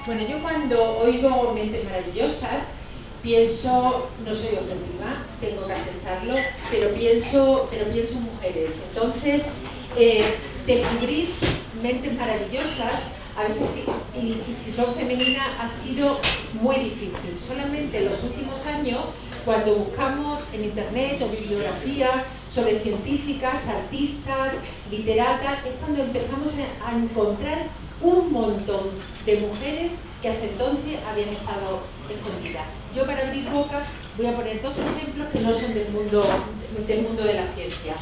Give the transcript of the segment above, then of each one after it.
Bueno, yo cuando oigo Mentes Maravillosas, pienso, no soy objetiva, tengo que aceptarlo, pero pienso mujeres. Entonces, descubrir Mentes Maravillosas, a veces y si son femeninas, ha sido muy difícil. Solamente en los últimos años, cuando buscamos en internet o bibliografía sobre científicas, artistas, literatas, es cuando empezamos a encontrar un montón de mujeres que hasta entonces habían estado escondidas. Yo, para abrir boca, voy a poner dos ejemplos que no son del mundo de la ciencia.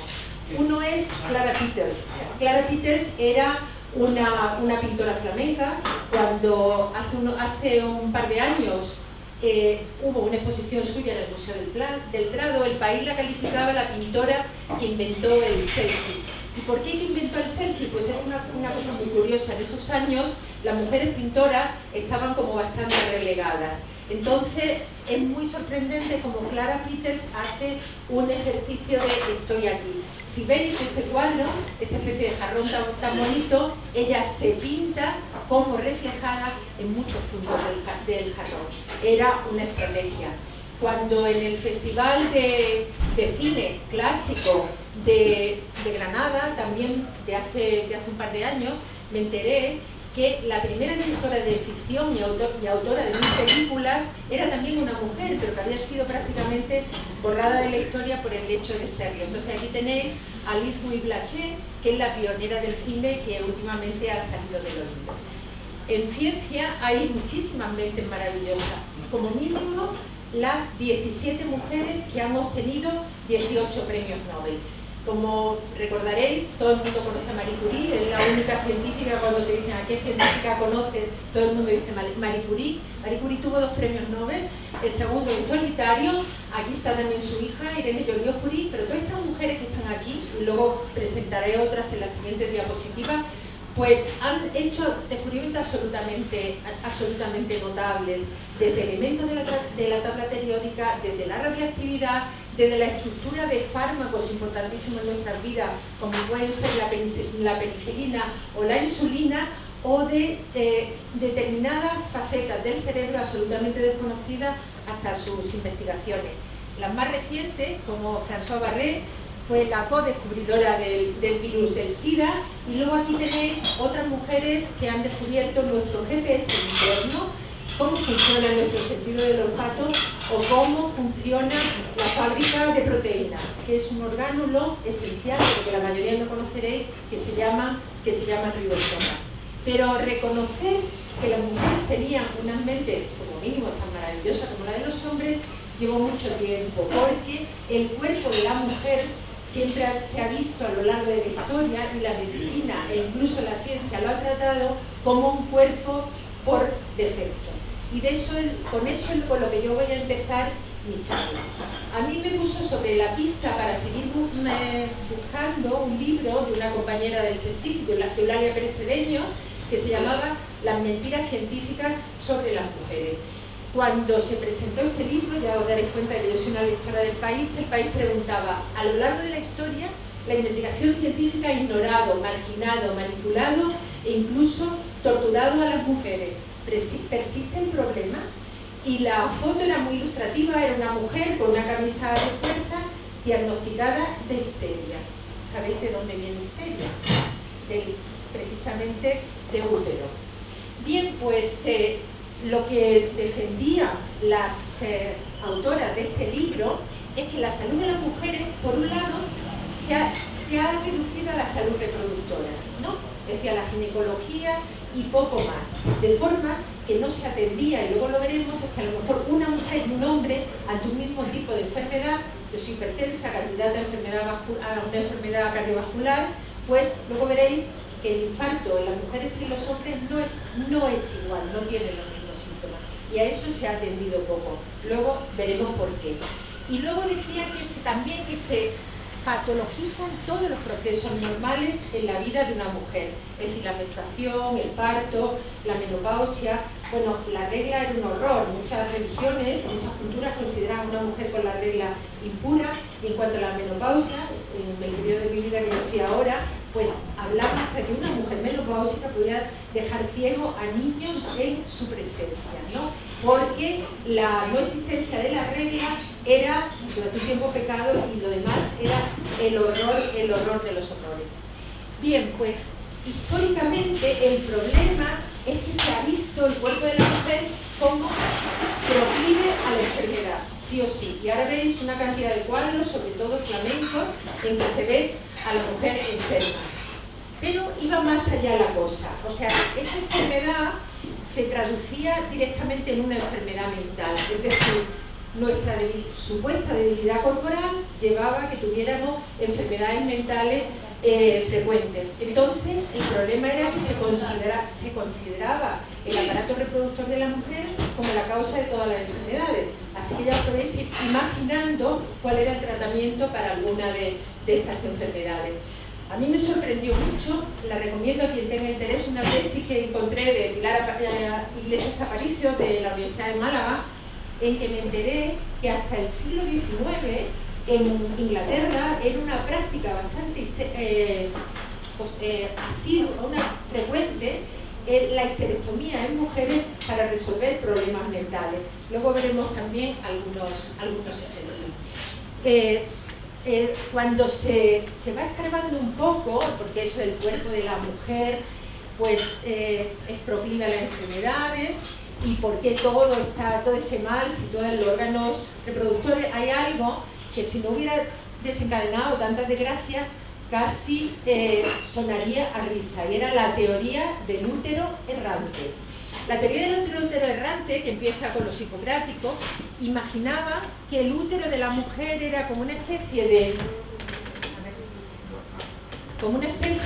Uno es Clara Peters. Clara Peters era una pintora flamenca. Cuando hace un par de años hubo una exposición suya en el Museo del Prado, el país la calificaba la pintora que inventó el selfie. ¿Y por qué que inventó el selfie? Pues es una cosa muy curiosa. En esos años las mujeres pintoras estaban como bastante relegadas. Entonces es muy sorprendente como Clara Peters hace un ejercicio de estoy aquí. Si veis este cuadro, esta especie de jarrón tan bonito, ella se pinta como reflejada en muchos puntos del jarrón. Era una estrategia. Cuando en el Festival de Cine Clásico de Granada, también de hace un par de años, me enteré que la primera directora de ficción y autora de 1000 películas era también una mujer, pero que había sido prácticamente borrada de la historia por el hecho de serlo. Entonces aquí tenéis a Alice Guy Blaché, que es la pionera del cine que últimamente ha salido del olvido. En ciencia hay muchísimas mentes maravillosas, como mínimo las 17 mujeres que han obtenido 18 premios Nobel. Como recordaréis, todo el mundo conoce a Marie Curie, es la única científica. Cuando te dicen a qué científica conoces, todo el mundo dice Marie Curie. Marie Curie tuvo 2 premios Nobel, el segundo en solitario. Aquí está también su hija, Irene Joliot-Curie, pero todas estas mujeres que están aquí, y luego presentaré otras en las siguientes diapositivas, pues han hecho descubrimientos absolutamente notables, desde elementos de la tabla periódica, desde la radiactividad, desde la estructura de fármacos importantísimos en nuestras vidas, como pueden ser la penicilina o la insulina, o de determinadas facetas del cerebro absolutamente desconocidas hasta sus investigaciones. Las más recientes, como Françoise Barré, fue la co-descubridora del virus del SIDA, y luego aquí tenéis otras mujeres que han descubierto nuestro GPS interno, cómo funciona nuestro sentido del olfato o cómo funciona la fábrica de proteínas, que es un orgánulo esencial, porque la mayoría no conoceréis, que se llaman ribosomas. Pero reconocer que las mujeres tenían una mente, como mínimo, tan maravillosa como la de los hombres, llevó mucho tiempo, porque el cuerpo de la mujer siempre se ha visto a lo largo de la historia, y la medicina e incluso la ciencia lo ha tratado como un cuerpo por defecto. Y con eso es con lo que yo voy a empezar mi charla. A mí me puso sobre la pista para seguir buscando un libro de una compañera del CSIC, de Eulalia Pérez Cedeño, que se llamaba Las mentiras científicas sobre las mujeres. Cuando se presentó este libro, ya os daréis cuenta de que yo soy una lectora del país, el país preguntaba, a lo largo de la historia, la investigación científica ha ignorado, marginado, manipulado e incluso torturado a las mujeres. ¿Persiste el problema? Y la foto era muy ilustrativa, era una mujer con una camisa de fuerza diagnosticada de histeria. ¿Sabéis de dónde viene histeria? Precisamente de útero. Bien, pues lo que defendían las autoras de este libro es que la salud de las mujeres, por un lado, se ha reducido a la salud reproductora, ¿no? Es decir, a la ginecología y poco más, de forma que no se atendía, y luego lo veremos, es que a lo mejor una mujer y un hombre ante un mismo tipo de enfermedad, yo soy hipertensa, candidata a una enfermedad cardiovascular, pues luego veréis que el infarto en las mujeres y en los hombres no es igual, no tienen los mismos síntomas, y a eso se ha atendido poco. Luego veremos por qué. Y luego decía que también que se patologizan todos los procesos normales en la vida de una mujer, es decir, la menstruación, el parto, la menopausia. Bueno, la regla era un horror. Muchas religiones, muchas culturas consideran a una mujer con la regla impura, y en cuanto a la menopausia, en el periodo de mi vida que yo estoy ahora, pues hablamos hasta que una mujer menopáusica menopáusica podía dejar ciego a niños en su presencia, ¿no? Porque la no existencia de la regla era durante un tiempo pecado y lo demás era el horror de los horrores. Bien, pues históricamente el problema es que se ha visto el cuerpo de la mujer como proclive a la enfermedad, sí o sí. Y ahora veis una cantidad de cuadros, sobre todo flamencos, en que se ve a la mujer enferma. Pero iba más allá la cosa. O sea, esa enfermedad se traducía directamente en una enfermedad mental. Es decir, nuestra supuesta debilidad corporal llevaba a que tuviéramos enfermedades mentales frecuentes. Entonces, el problema era que se consideraba el aparato reproductor de la mujer como la causa de todas las enfermedades. Así que ya os podéis ir imaginando cuál era el tratamiento para alguna de estas enfermedades. A mí me sorprendió mucho, la recomiendo a quien tenga interés, una tesis que encontré de Pilar Iglesias Aparicio de la Universidad de Málaga, en que me enteré que hasta el siglo XIX en Inglaterra era una práctica bastante frecuente la histerectomía en mujeres para resolver problemas mentales. Luego veremos también algunos ejemplos. Cuando se va escarbando un poco, porque eso del cuerpo de la mujer pues es proclive a las enfermedades, y por qué todo ese mal situado en los órganos reproductores, hay algo que si no hubiera desencadenado tantas desgracias casi sonaría a risa, y era la teoría del útero errante. La teoría del útero errante, que empieza con los hipocráticos, imaginaba que el útero de la mujer era como una especie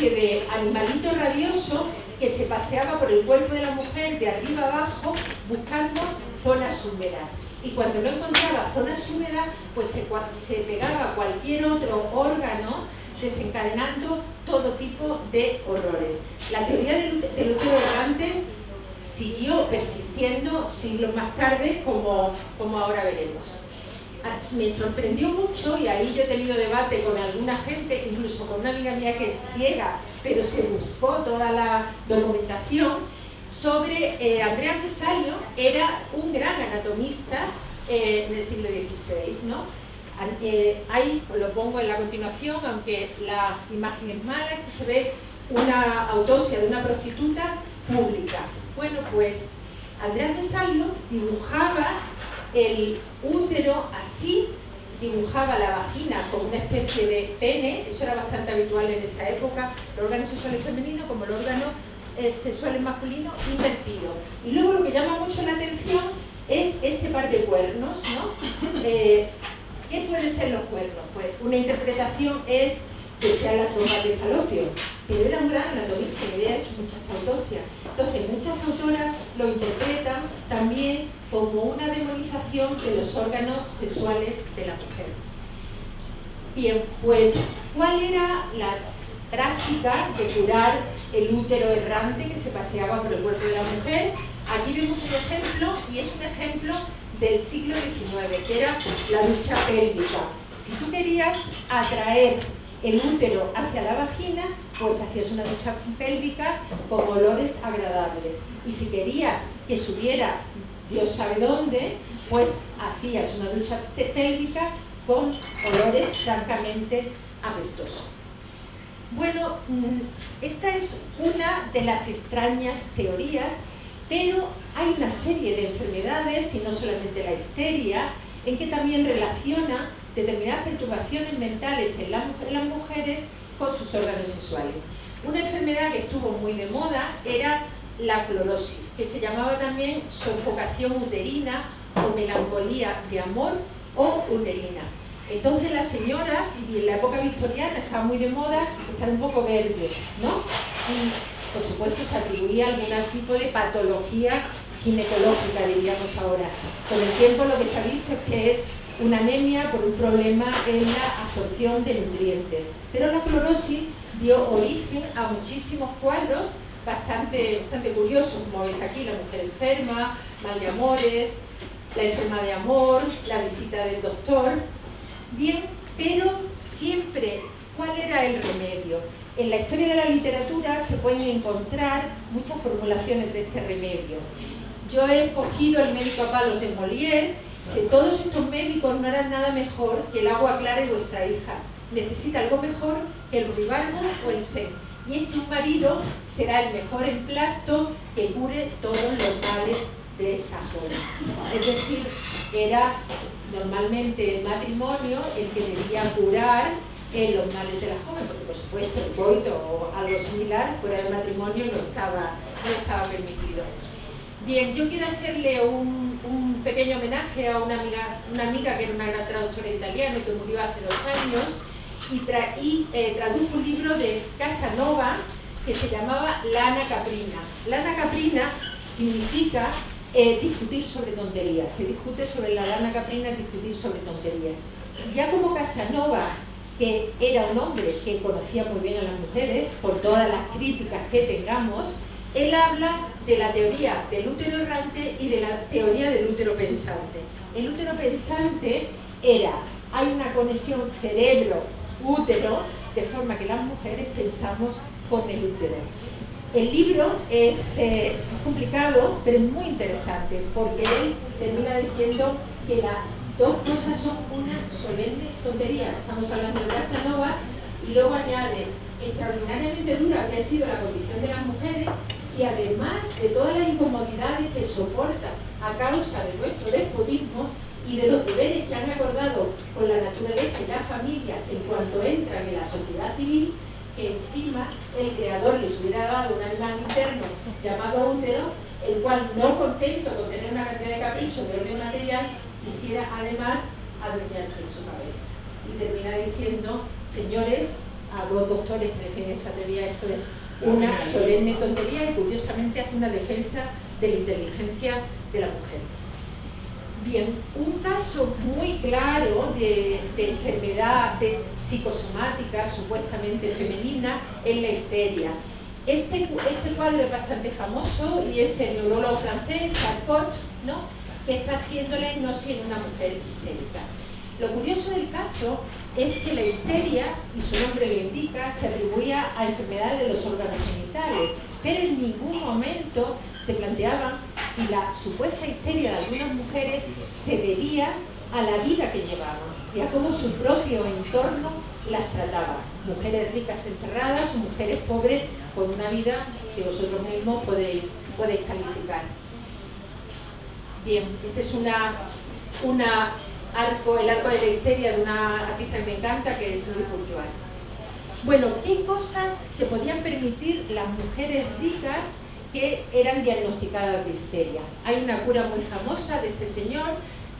de animalito rabioso que se paseaba por el cuerpo de la mujer de arriba abajo buscando zonas húmedas. Y cuando no encontraba zonas húmedas, pues se pegaba a cualquier otro órgano, desencadenando todo tipo de horrores. La teoría del útero errante siguió persistiendo siglos más tarde, como ahora veremos. Me sorprendió mucho, y ahí yo he tenido debate con alguna gente, incluso con una amiga mía que es ciega, pero se buscó toda la documentación sobre Andrea Vesalio. Era un gran anatomista en el siglo XVI, ¿no? Ahí lo pongo en la continuación, aunque la imagen es mala. Aquí se ve una autopsia de una prostituta pública. Bueno, pues Andrea Vesalio dibujaba el útero así, dibujaba la vagina como una especie de pene. Eso era bastante habitual en esa época, los órganos sexuales femeninos como los órganos sexuales masculinos invertidos. Y luego lo que llama mucho la atención es este par de cuernos, ¿no? ¿Qué pueden ser los cuernos? Pues una interpretación es que sean las trompas de falopio, pero era un gran anatomista que había hecho muchas autopsias. Entonces, muchas autoras lo interpretan también como una demonización de los órganos sexuales de la mujer. Bien, pues, ¿cuál era la práctica de curar el útero errante que se paseaba por el cuerpo de la mujer? Aquí vemos un ejemplo, y es un ejemplo del siglo XIX, que era la ducha pélvica. Si tú querías atraer el útero hacia la vagina, pues hacías una ducha pélvica con olores agradables. Y si querías que subiera Dios sabe dónde, pues hacías una ducha pélvica con olores francamente apestosos. Bueno, esta es una de las extrañas teorías, pero hay una serie de enfermedades, y no solamente la histeria, en que también relaciona determinadas perturbaciones mentales en las mujeres con sus órganos sexuales. Una enfermedad que estuvo muy de moda era la clorosis, que se llamaba también sofocación uterina o melancolía de amor o uterina. Entonces las señoras, y en la época victoriana estaba muy de moda, estar un poco verdes, ¿no? Y por supuesto se atribuía algún tipo de patología ginecológica, diríamos ahora. Con el tiempo lo que se ha visto es que es una anemia por un problema en la absorción de nutrientes. Pero la clorosis dio origen a muchísimos cuadros bastante curiosos, como veis aquí: la mujer enferma, mal de amores, la enferma de amor, la visita del doctor. Bien, pero siempre, ¿cuál era el remedio? en la historia de la literatura se pueden encontrar muchas formulaciones de este remedio. Yo he escogido el médico a palos de Molière, que todos estos médicos no eran nada mejor que el agua clara de vuestra hija. Necesita algo mejor que el ruibarbo o el sen. Y es que un marido será el mejor emplasto que cure todos los males de esta joven. Es decir, era normalmente el matrimonio el que debía curar los males de la joven, porque por supuesto el coito o algo similar fuera del matrimonio no estaba permitido. Bien, yo quiero hacerle un pequeño homenaje a una amiga que era una gran traductora italiana y que murió hace 2 años y tradujo un libro de Casanova que se llamaba Lana Caprina. Lana Caprina significa discutir sobre tonterías. Se discute sobre la lana caprina, discutir sobre tonterías. Ya como Casanova, que era un hombre que conocía muy bien a las mujeres, por todas las críticas que tengamos, él habla de la teoría del útero errante y de la teoría del útero pensante. El útero pensante era, hay una conexión cerebro-útero, de forma que las mujeres pensamos con el útero. El libro es complicado, pero es muy interesante, porque él termina diciendo que las dos cosas son una solemne tontería. Estamos hablando de Casanova, y luego añade, extraordinariamente dura habría sido la condición de las mujeres si además de todas las incomodidades que soportan a causa de nuestro despotismo y de los deberes que han acordado con la naturaleza y las familias en cuanto entran en la sociedad civil, que encima el creador les hubiera dado un animal interno llamado útero, el cual, no contento con tener una cantidad de caprichos de orden material, quisiera además adueñarse de su cabeza. Y termina diciendo, señores, a 2 doctores que defienden esa teoría, esto es una solemne tontería, y curiosamente hace una defensa de la inteligencia de la mujer. Bien, un caso muy claro de enfermedad psicosomática supuestamente femenina es la histeria. Este cuadro es bastante famoso y es el neurólogo francés, Charcot, ¿no?, que está haciéndole hipnosis en una mujer histérica. Lo curioso del caso es que la histeria, y su nombre lo indica, se atribuía a enfermedades de los órganos genitales, pero en ningún momento se planteaba si la supuesta histeria de algunas mujeres se debía a la vida que llevaban y a cómo su propio entorno las trataba. Mujeres ricas encerradas o mujeres pobres con una vida que vosotros mismos podéis calificar. Bien, este es el arco de la histeria de una artista que me encanta, que es Louise Bourgeois. Bueno, ¿qué cosas se podían permitir las mujeres ricas que eran diagnosticadas de histeria? Hay una cura muy famosa de este señor,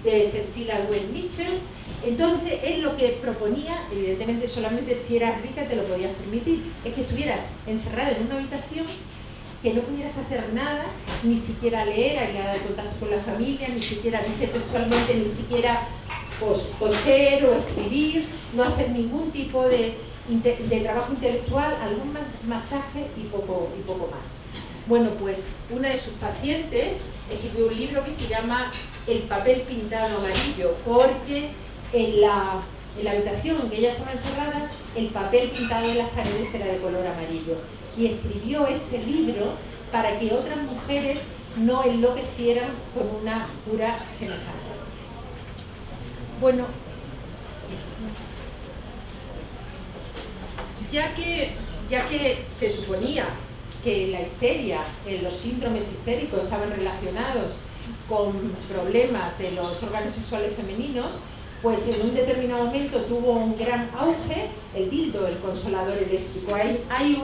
de Cecilia Gwen Michels. Entonces, él lo que proponía, evidentemente solamente si eras rica te lo podías permitir, es que estuvieras encerrada en una habitación, que no pudieras hacer nada, ni siquiera leer, aislar el contacto con la familia, ni siquiera, dice textualmente, ni siquiera coser o escribir, no hacer ningún tipo de trabajo intelectual, algún masaje y poco más. Bueno, pues una de sus pacientes escribió un libro que se llama El papel pintado amarillo, porque en la habitación en que ella estaba encerrada, el papel pintado en las paredes era de color amarillo. Y escribió ese libro para que otras mujeres no enloquecieran con una cura semejante. Bueno, ya que se suponía que la histeria, los síndromes histéricos estaban relacionados con problemas de los órganos sexuales femeninos, pues en un determinado momento tuvo un gran auge el dildo, el consolador eléctrico. Hay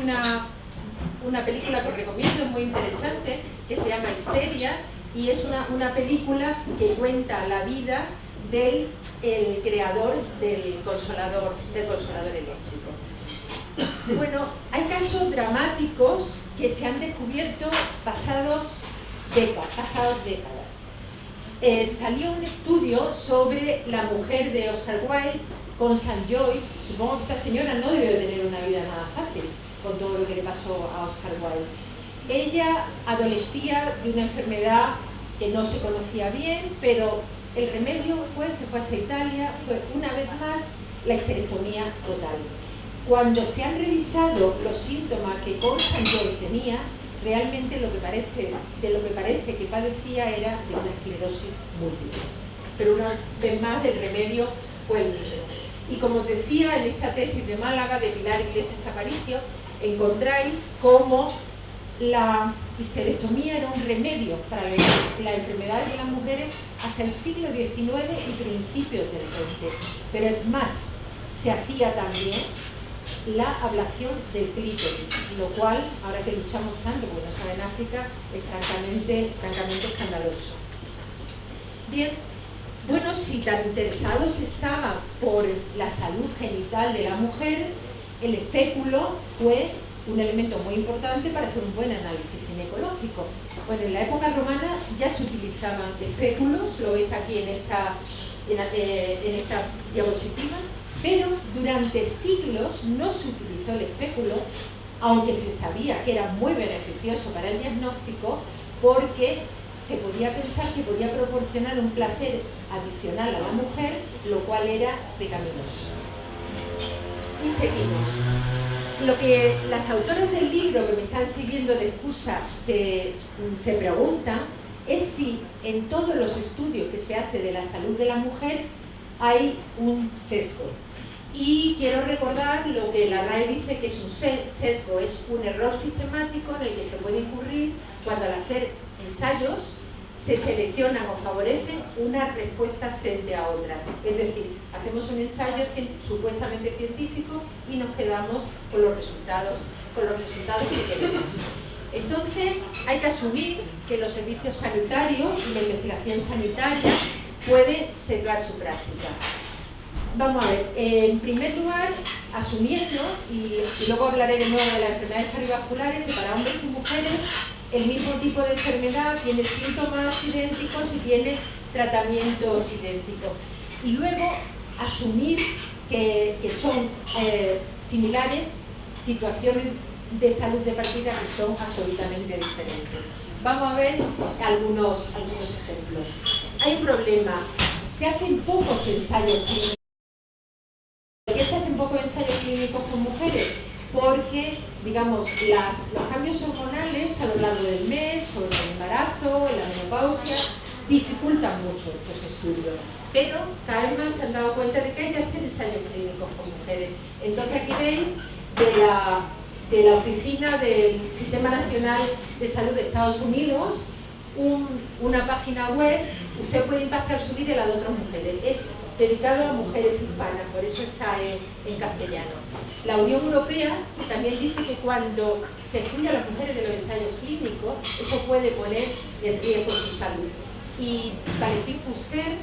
una película que os recomiendo, muy interesante, que se llama Histeria, y es una película que cuenta la vida del creador del consolador eléctrico. Bueno, hay casos dramáticos que se han descubierto pasadas décadas. Salió un estudio sobre la mujer de Oscar Wilde, Constance Joy. Supongo que esta señora no debió tener una vida nada fácil con todo lo que le pasó a Oscar Wilde. Ella adolecía de una enfermedad que no se conocía bien, pero el remedio se fue hasta Italia, fue una vez más la histerectomía total. Cuando se han revisado los síntomas que Constantine tenía, realmente de lo que parece que padecía era de una esclerosis múltiple. Pero una vez más el remedio fue el mismo. Y como os decía, en esta tesis de Málaga, de Pilar Iglesias Aparicio, encontráis cómo la histerectomía era un remedio para la enfermedad de las mujeres hasta el siglo XIX y principios del XX. Pero es más, se hacía también la ablación del clítoris, lo cual, ahora que luchamos tanto, porque no sabe en África, es francamente escandaloso. Bien, bueno, si tan interesados estaban por la salud genital de la mujer, el espéculo fue un elemento muy importante para hacer un buen análisis ginecológico. Bueno, en la época romana ya se utilizaban espéculos, lo veis aquí en esta diapositiva, pero durante siglos no se utilizó el espéculo, aunque se sabía que era muy beneficioso para el diagnóstico, porque se podía pensar que podía proporcionar un placer adicional a la mujer, lo cual era pecaminoso. Y seguimos. Lo que las autoras del libro que me están siguiendo de excusa se preguntan es si en todos los estudios que se hace de la salud de la mujer hay un sesgo. Y quiero recordar lo que la RAE dice que es un sesgo, es un error sistemático en el que se puede incurrir cuando al hacer ensayos se seleccionan o favorecen unas respuestas frente a otras. Es decir, hacemos un ensayo supuestamente científico y nos quedamos con los resultados que queremos. Entonces, hay que asumir que los servicios sanitarios y la investigación sanitaria pueden sesgar su práctica. Vamos a ver, en primer lugar, asumiendo, y luego hablaré de nuevo de las enfermedades cardiovasculares, que para hombres y mujeres el mismo tipo de enfermedad tiene síntomas idénticos y tiene tratamientos idénticos. Y luego, asumir que son similares situaciones de salud de partida que son absolutamente diferentes. Vamos a ver algunos ejemplos. Hay un problema. Se hacen pocos ensayos clínicos. ¿Por qué se hacen pocos ensayos clínicos con mujeres? Porque, digamos, los cambios hormonales a lo largo del mes, o el embarazo, la menopausia, dificultan mucho estos estudios. Pero cada vez más se han dado cuenta de que hay que hacer ensayos clínicos con mujeres. Entonces aquí veis de la Oficina del Sistema Nacional de Salud de Estados Unidos, una página web. Usted puede impactar su vida y la de otras mujeres. Es dedicado a mujeres hispanas, por eso está en castellano. La Unión Europea también dice que cuando se excluye a las mujeres de los ensayos clínicos, eso puede poner en riesgo su salud. Y Valentín Fuster,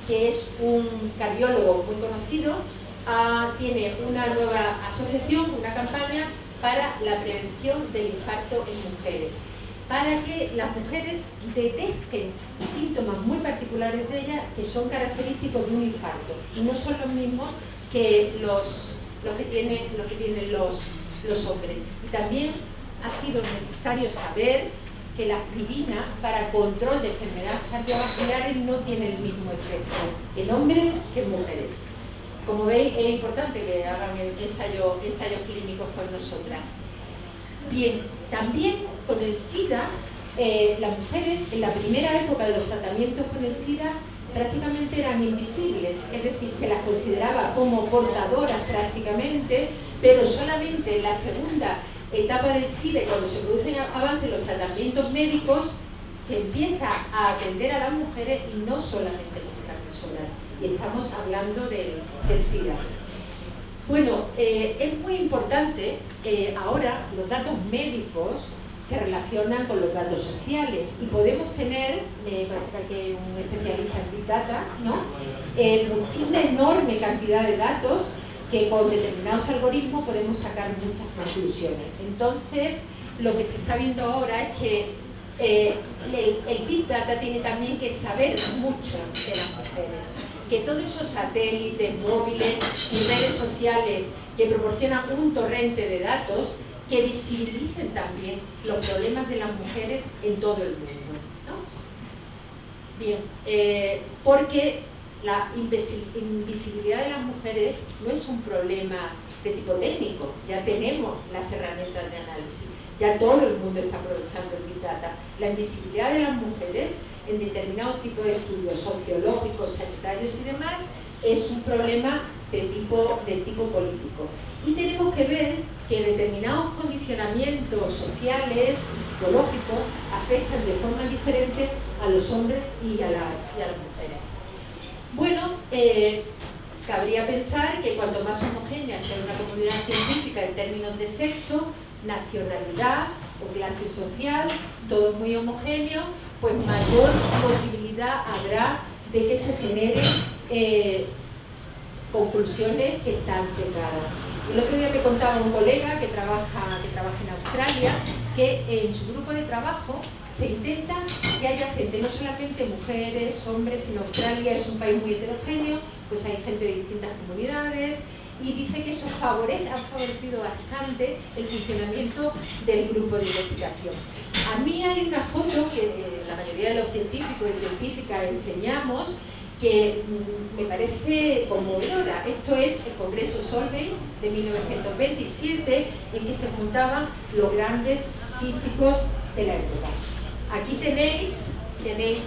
que es un cardiólogo muy conocido, tiene una nueva asociación, una campaña para la prevención del infarto en mujeres, para que las mujeres detecten síntomas muy particulares de ellas que son característicos de un infarto y no son los mismos que los que tienen los hombres. Y también ha sido necesario saber que la aspirina para control de enfermedades cardiovasculares no tiene el mismo efecto en hombres que en mujeres. Como veis, es importante que hagan ensayos clínicos con nosotras. Bien, también con el SIDA, las mujeres en la primera época de los tratamientos con el SIDA prácticamente eran invisibles, es decir, se las consideraba como portadoras prácticamente, pero solamente en la segunda etapa del SIDA, cuando se producen avances en los tratamientos médicos, se empieza a atender a las mujeres y no solamente con transgresoras. Y estamos hablando del SIDA. Bueno, es muy importante, ahora los datos médicos se relacionan con los datos sociales y podemos tener, me parece que hay un especialista en Big Data, ¿no? Una enorme cantidad de datos que con determinados algoritmos podemos sacar muchas conclusiones. Entonces, lo que se está viendo ahora es que el Big Data tiene también que saber mucho de las mujeres, que todos esos satélites, móviles y redes sociales que proporcionan un torrente de datos que visibilicen también los problemas de las mujeres en todo el mundo, ¿no? Bien, porque la invisibilidad de las mujeres no es un problema de tipo técnico, ya tenemos las herramientas de análisis, ya todo el mundo está aprovechando el Big Data. La invisibilidad de las mujeres en determinados tipos de estudios sociológicos, sanitarios y demás es un problema de tipo político. Y tenemos que ver que determinados condicionamientos sociales y psicológicos afectan de forma diferente a los hombres y a las mujeres. Bueno, cabría pensar que cuanto más homogénea sea una comunidad científica en términos de sexo, nacionalidad o clase social, todo muy homogéneo, pues mayor posibilidad habrá de que se generen conclusiones que están sesgadas. El otro día me contaba un colega que trabaja en Australia que en su grupo de trabajo se intenta que haya gente, no solamente mujeres, hombres, sino Australia es un país muy heterogéneo, pues hay gente de distintas comunidades, y dice que eso ha favorecido bastante el funcionamiento del grupo de investigación. A mí hay una foto que la mayoría de los científicos y científicas enseñamos que me parece conmovedora. Esto es el Congreso Solvay de 1927, en que se juntaban los grandes físicos de la época. Aquí tenéis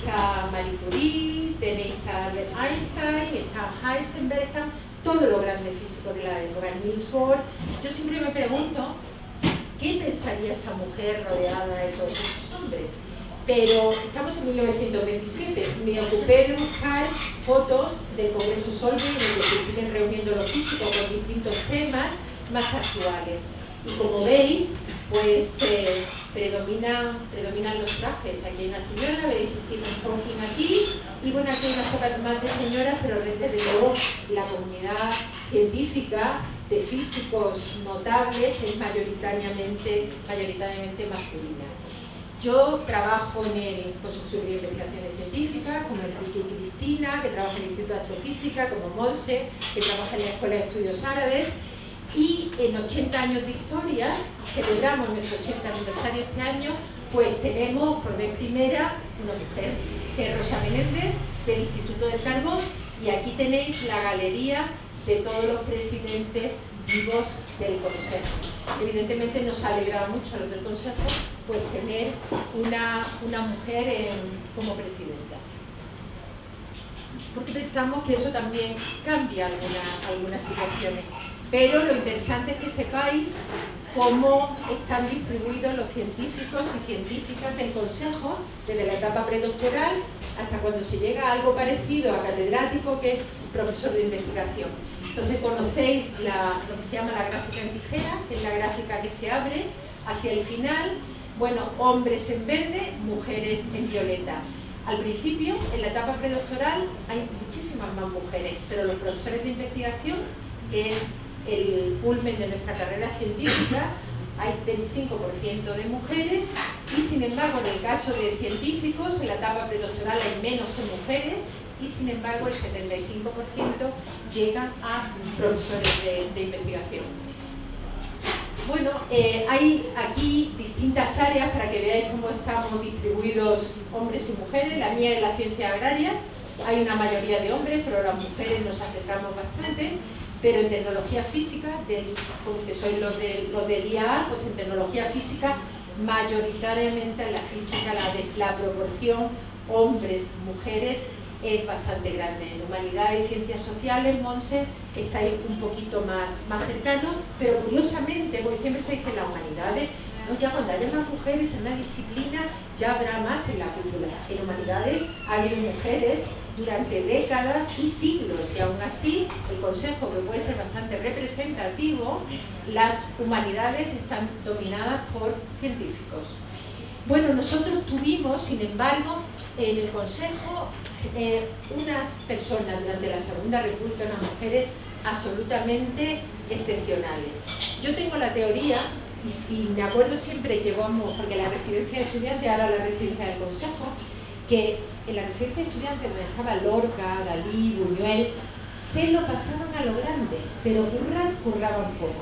a Marie Curie, tenéis a Albert Einstein, está Heisenberg, están todos los grandes físicos de la época, Niels Bohr. Yo siempre me pregunto, ¿qué pensaría esa mujer rodeada de todos esos hombres? Pero estamos en 1927, me ocupé de buscar fotos del Congreso Solvay en el que se siguen reuniendo los físicos con distintos temas más actuales. Y como veis, pues predominan los trajes. Aquí hay una señora, veis Stephen Hawking aquí, y bueno, aquí hay unas pocas más de señoras, pero desde luego la comunidad científica de físicos notables es mayoritariamente masculina. Yo trabajo en el Consejo Superior de Investigaciones Científicas, como Enrique y Cristina, que trabaja en el Instituto de Astrofísica, como Monse, que trabaja en la Escuela de Estudios Árabes, y en 80 años de historia, celebramos nuestro 80 aniversario este año, pues tenemos por vez primera una mujer, que es Rosa Menéndez, del Instituto del Carbón, y aquí tenéis la galería de todos los presidentes vivos del Consejo. Evidentemente nos ha alegrado mucho a los del Consejo pues tener una mujer como presidenta, porque pensamos que eso también cambia algunas situaciones. Pero lo interesante es que sepáis cómo están distribuidos los científicos y científicas en consejo, desde la etapa predoctoral hasta cuando se llega a algo parecido a catedrático, que es profesor de investigación. Entonces conocéis lo que se llama la gráfica en tijera, que es la gráfica que se abre hacia el final. Bueno, hombres en verde, mujeres en violeta. Al principio, en la etapa predoctoral, hay muchísimas más mujeres, pero los profesores de investigación, que es el culmen de nuestra carrera científica, hay 25% de mujeres, y sin embargo, en el caso de científicos, en la etapa predoctoral hay menos que mujeres, y sin embargo el 75% llega a profesores de investigación. Bueno, hay aquí distintas áreas para que veáis cómo estamos distribuidos hombres y mujeres. La mía es la ciencia agraria, hay una mayoría de hombres, pero las mujeres nos acercamos bastante. Pero en tecnología física, porque sois los del IAA, pues en tecnología física, mayoritariamente en la física la proporción hombres-mujeres es bastante grande. En humanidades y ciencias sociales, Monse, estáis un poquito más cercanos, pero curiosamente, porque siempre se dice en las humanidades, no, ya cuando haya más mujeres en una disciplina, ya habrá más en la cultura. En humanidades ha habido mujeres durante décadas y siglos, y aún así el Consejo, que puede ser bastante representativo, las humanidades están dominadas por científicos. Bueno, nosotros tuvimos, sin embargo, en el Consejo unas personas durante la Segunda República, unas mujeres absolutamente excepcionales. Yo tengo la teoría, y me acuerdo siempre que vamos, porque la residencia de estudiantes, ahora la residencia del Consejo, que en la residencia de estudiantes donde estaba Lorca, Dalí, Buñuel, se lo pasaban a lo grande, pero curraban poco.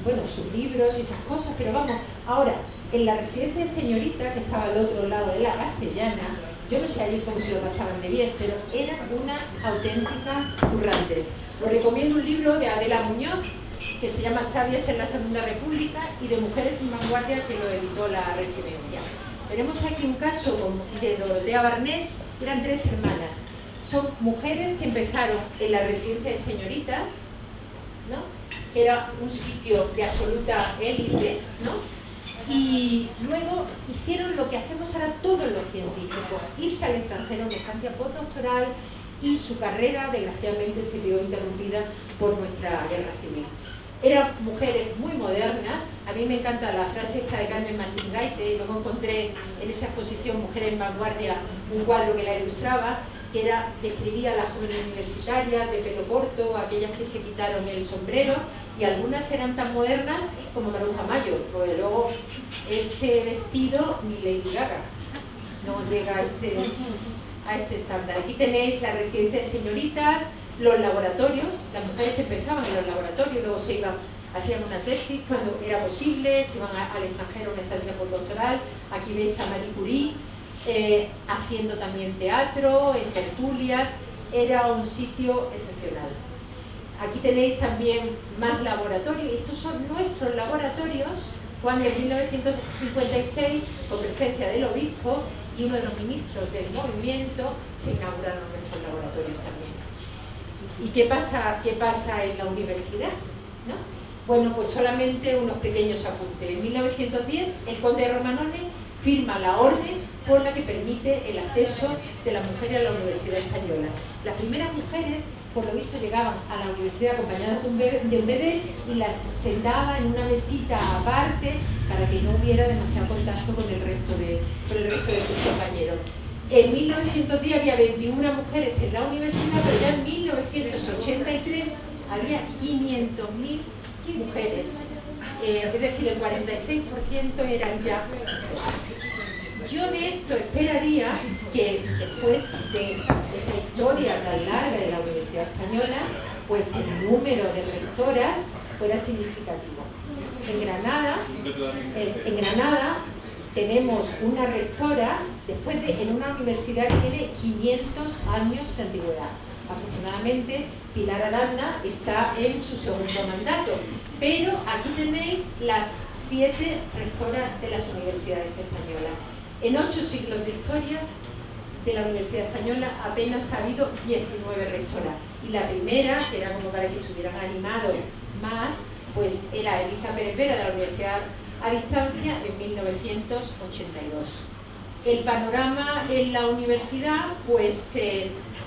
Bueno, sus libros y esas cosas, pero vamos, ahora, en la residencia de señorita, que estaba al otro lado de la Castellana, yo no sé allí cómo se lo pasaban de bien, pero eran unas auténticas currantes. Os recomiendo un libro de Adela Muñoz, que se llama Sabias en la Segunda República, y de Mujeres en Vanguardia, que lo editó la Residencia. Tenemos aquí un caso de Dorotea Barnés, eran 3 hermanas. Son mujeres que empezaron en la Residencia de Señoritas, ¿no?, que era un sitio de absoluta élite, ¿no?, y luego hicieron lo que hacemos ahora todos los científicos, irse al extranjero, una estancia postdoctoral, y su carrera desgraciadamente se vio interrumpida por nuestra guerra civil. Eran mujeres muy modernas. A mí me encanta la frase esta de Carmen Martín Gaite, y luego encontré en esa exposición Mujeres en Vanguardia un cuadro que la ilustraba, que describía a las jóvenes universitarias de pelo corto, aquellas que se quitaron el sombrero, y algunas eran tan modernas como Maruja Mayo, porque luego este vestido ni Lady Gaga no llega a este estándar. Aquí tenéis la Residencia de Señoritas, los laboratorios, las mujeres que empezaban en los laboratorios, luego se iban, hacían una tesis cuando era posible, se iban al extranjero a una estancia postdoctoral. Aquí veis a Marie Curie haciendo también teatro, en tertulias. Era un sitio excepcional. Aquí tenéis también más laboratorios. Estos son nuestros laboratorios, cuando en 1956, con presencia del obispo y uno de los ministros del movimiento, se inauguraron nuestros laboratorios también. ¿Y qué pasa en la universidad, ¿no? Bueno, pues solamente unos pequeños apuntes. En 1910, el conde de Romanone firma la orden por la que permite el acceso de las mujeres a la Universidad Española. Las primeras mujeres, por lo visto, llegaban a la universidad acompañadas de un bebé y las sentaba en una mesita aparte para que no hubiera demasiado contacto con el resto de sus compañeros. En 1910 había 21 mujeres en la universidad, pero ya en 1983 había 500.000 mujeres. Es decir, el 46% eran ya mujeres. Yo de esto esperaría que después de esa historia tan larga de la Universidad Española, pues el número de rectoras fuera significativo. En Granada tenemos una rectora en una universidad que tiene 500 años de antigüedad. Afortunadamente, Pilar Aranda está en su segundo mandato, pero aquí tenéis las 7 rectoras de las universidades españolas. En 8 siglos de historia de la Universidad Española apenas ha habido 19 rectoras. Y la primera, que era como para que se hubieran animado más, pues era Elisa Pérez Vera, de la Universidad a Distancia, en 1982. El panorama en la universidad, pues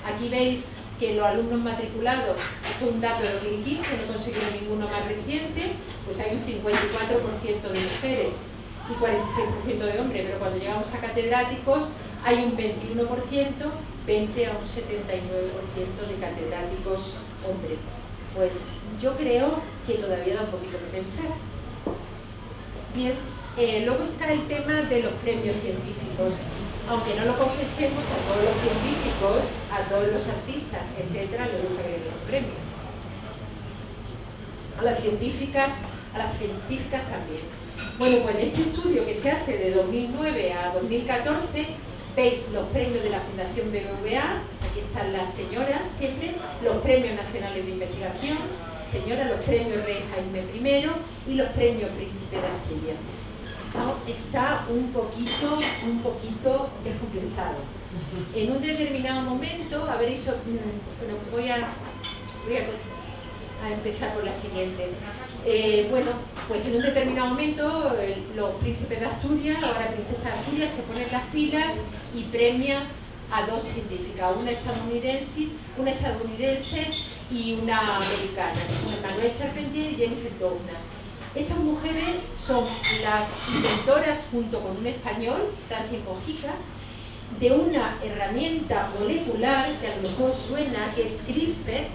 aquí veis que los alumnos matriculados, esto es un dato de 2015, no consiguieron ninguno más reciente, pues hay un 54% de mujeres y 46% de hombres, pero cuando llegamos a catedráticos hay un 21%, 20 a un 79% de catedráticos hombres. Pues yo creo que todavía da un poquito que pensar. Bien, luego está el tema de los premios científicos. Aunque no lo confesemos, a todos los científicos, a todos los artistas, etcétera, les gusta que les den los premios. A las científicas también. Bueno, pues en este estudio que se hace de 2009 a 2014, veis los premios de la Fundación BBVA, aquí están las señoras siempre, los premios nacionales de investigación, señoras, los premios Rey Jaime I y los premios Príncipe de Asturias. Está un poquito descompensado. En un determinado momento, voy a empezar por la siguiente. Bueno, pues en un determinado momento los príncipes de Asturias, ahora princesa de Asturias, se ponen las pilas y premian a 2 científicas, una estadounidense y una americana, que son Emmanuelle Charpentier y Jennifer Doudna. Estas mujeres son las inventoras, junto con un español, Francia Mojica, de una herramienta molecular que a lo mejor suena, que es CRISPR,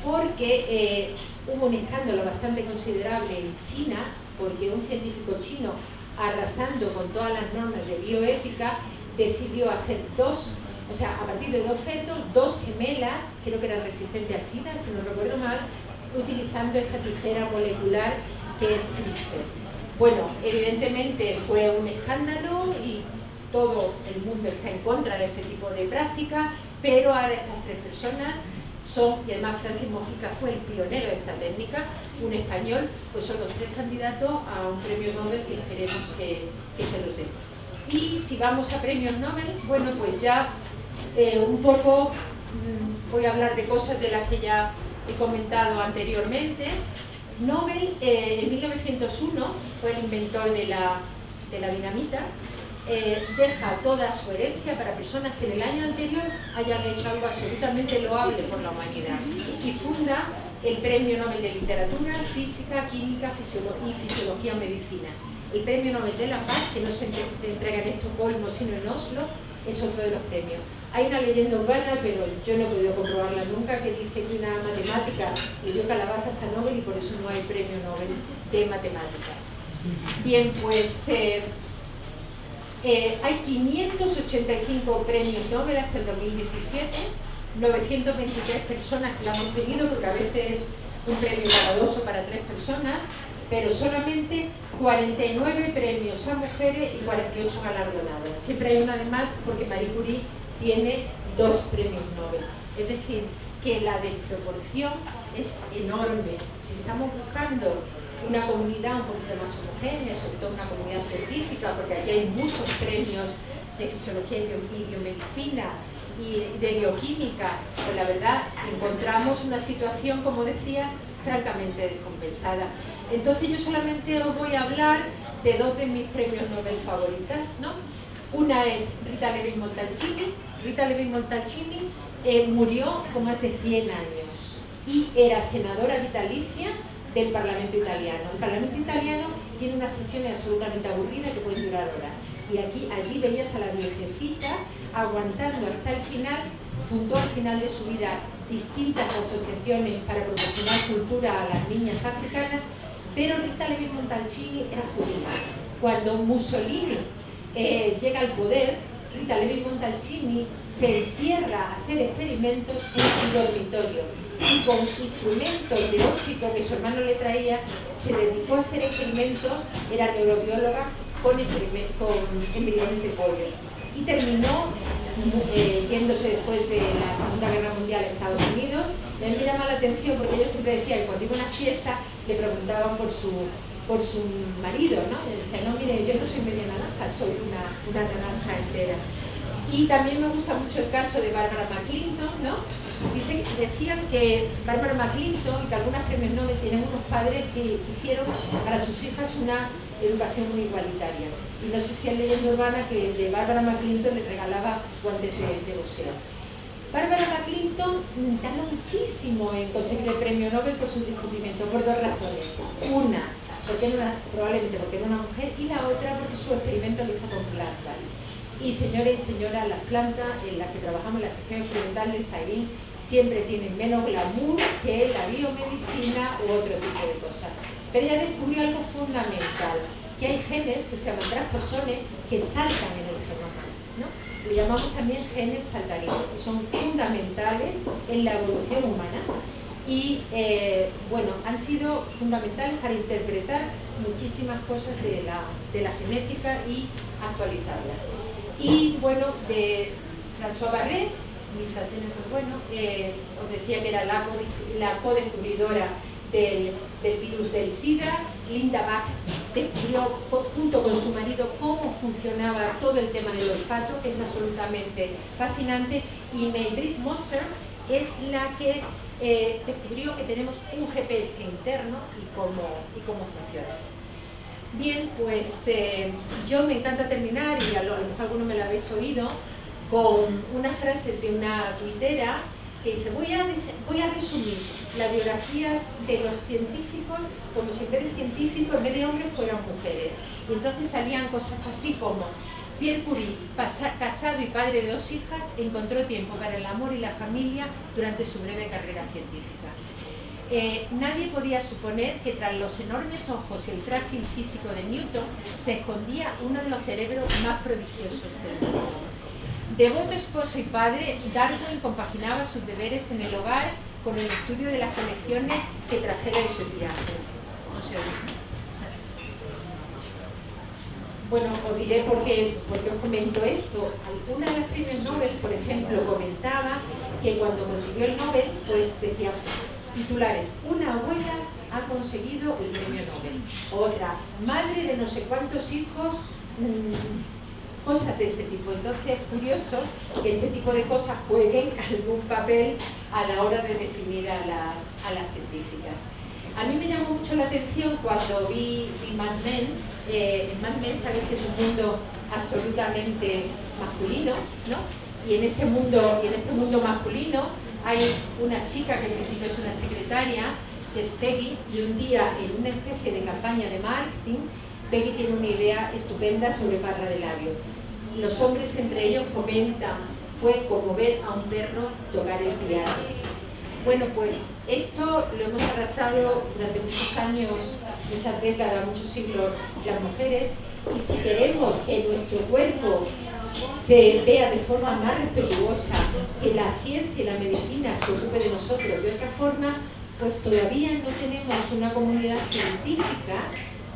porque hubo un escándalo bastante considerable en China, porque un científico chino, arrasando con todas las normas de bioética, decidió hacer a partir de 2 fetos, 2 gemelas, creo que eran resistentes a SIDA, si no recuerdo mal, utilizando esa tijera molecular que es CRISPR. Bueno, evidentemente fue un escándalo y todo el mundo está en contra de ese tipo de práctica, pero ahora estas 3 personas y además Francis Mojica fue el pionero de esta técnica, un español, pues son los 3 candidatos a un premio Nobel que esperemos que se los den. Y si vamos a premios Nobel, bueno, pues ya un poco voy a hablar de cosas de las que ya he comentado anteriormente. Nobel en 1901 fue el inventor de la dinamita. Deja toda su herencia para personas que en el año anterior hayan hecho algo absolutamente loable por la humanidad, y funda el Premio Nobel de Literatura, Física, Química y Fisiología o Medicina. El Premio Nobel de la Paz, que no se entrega en Estocolmo sino en Oslo, es otro de los premios. Hay una leyenda urbana, pero yo no he podido comprobarla nunca, que dice que una matemática le dio calabazas a Nobel y por eso no hay Premio Nobel de Matemáticas. Bien, pues hay 585 premios Nobel hasta el 2017, 923 personas que la han obtenido, porque a veces es un premio graduoso para 3 personas, pero solamente 49 premios a mujeres y 48 galardonadas. Siempre hay una de más porque Marie Curie tiene 2 premios Nobel. Es decir, que la desproporción es enorme. Si estamos buscando una comunidad un poquito más homogénea, sobre todo una comunidad científica, porque aquí hay muchos premios de fisiología y biomedicina y de bioquímica, pues la verdad encontramos una situación, como decía, francamente descompensada. Entonces yo solamente os voy a hablar de 2 de mis premios Nobel favoritas, ¿no? Una es Rita Levi-Montalcini. Rita Levi-Montalcini murió con más de 100 años y era senadora vitalicia del Parlamento italiano. El Parlamento italiano tiene unas sesiones absolutamente aburridas que pueden durar horas. Y allí veías a la viejecita aguantando hasta el final. Fundó al final de su vida distintas asociaciones para proporcionar cultura a las niñas africanas, pero Rita Levi-Montalcini era judía. Cuando Mussolini llega al poder, Rita Levi-Montalcini se encierra a hacer experimentos en su dormitorio y con instrumentos de óptico que su hermano le traía, se dedicó a hacer experimentos, era neurobióloga, con embriones de pollo. Y terminó yéndose después de la Segunda Guerra Mundial a Estados Unidos. A mí me llama la atención porque ella siempre decía que cuando iba a una fiesta le preguntaban por su marido, ¿no? Y decía, no, mire, yo no soy media naranja, soy una naranja entera. Y también me gusta mucho el caso de Barbara McClinton, ¿no? Decían que Barbara McClinton y que algunas premios Nobel tienen unos padres que hicieron para sus hijas una educación muy igualitaria. Y no sé si hay leyenda urbana que de Barbara McClinton le regalaba guantes de boxeo. Barbara McClinton tardó muchísimo en conseguir el premio Nobel por su descubrimiento, por 2 razones. Una, probablemente porque era una mujer, y la otra porque su experimento lo hizo con plantas. Y señores y señoras, las plantas en las que trabajamos en la estación experimental del Zaidín siempre tienen menos glamour que la biomedicina u otro tipo de cosas. Pero ella descubrió algo fundamental, que hay genes que se llaman transposones que saltan en el genoma, ¿no? Le llamamos también genes saltarinos, que son fundamentales en la evolución humana y bueno, han sido fundamentales para interpretar muchísimas cosas de la genética y actualizarla. Y bueno, de François Barré, mi francés es muy bueno, os decía que era la co-descubridora del virus del SIDA. Linda Bach descubrió junto con su marido cómo funcionaba todo el tema del olfato, que es absolutamente fascinante, y May-Britt Moser es la que descubrió que tenemos un GPS interno y cómo funciona. Bien, pues yo me encanta terminar, y a lo mejor alguno me lo habéis oído, con unas frases de una tuitera que dice: voy a resumir las biografías de los científicos como si en vez de científicos, en vez de hombres, fueran mujeres. Y entonces salían cosas así como: Pierre Curie, casado y padre de 2 hijas, encontró tiempo para el amor y la familia durante su breve carrera científica. Nadie podía suponer que tras los enormes ojos y el frágil físico de Newton se escondía uno de los cerebros más prodigiosos del mundo. Devoto esposo y padre, Darwin compaginaba sus deberes en el hogar con el estudio de las colecciones que trajera en sus viajes. No se oye. Bueno, os diré por qué os comento esto. Alguna de las premios Nobel, por ejemplo, comentaba que cuando consiguió el Nobel, pues decía titulares: una abuela ha conseguido el premio Nobel, otra, madre de no sé cuántos hijos, cosas de este tipo. Entonces es curioso que este tipo de cosas jueguen algún papel a la hora de definir a las científicas. A mí me llamó mucho la atención cuando vi Mad Men. En Mad Men sabéis que es un mundo absolutamente masculino, ¿no? Y en este mundo masculino hay una chica que en principio es una secretaria, que es Peggy, y un día en una especie de campaña de marketing, Peggy tiene una idea estupenda sobre barra de labio. Los hombres entre ellos comentan: fue como ver a un perro tocar el piano. Bueno, pues esto lo hemos arrastrado durante muchos años, muchas décadas, muchos siglos las mujeres, y si queremos que nuestro cuerpo se vea de forma más respetuosa, que la ciencia y la medicina se ocupe de nosotros de otra forma, pues todavía no tenemos una comunidad científica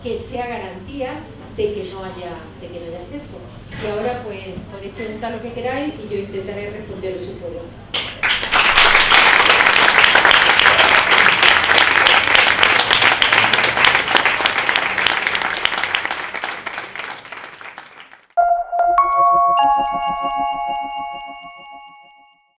que sea garantía de que no haya sesgo. Y ahora pues podéis preguntar lo que queráis y yo intentaré responderos si puedo.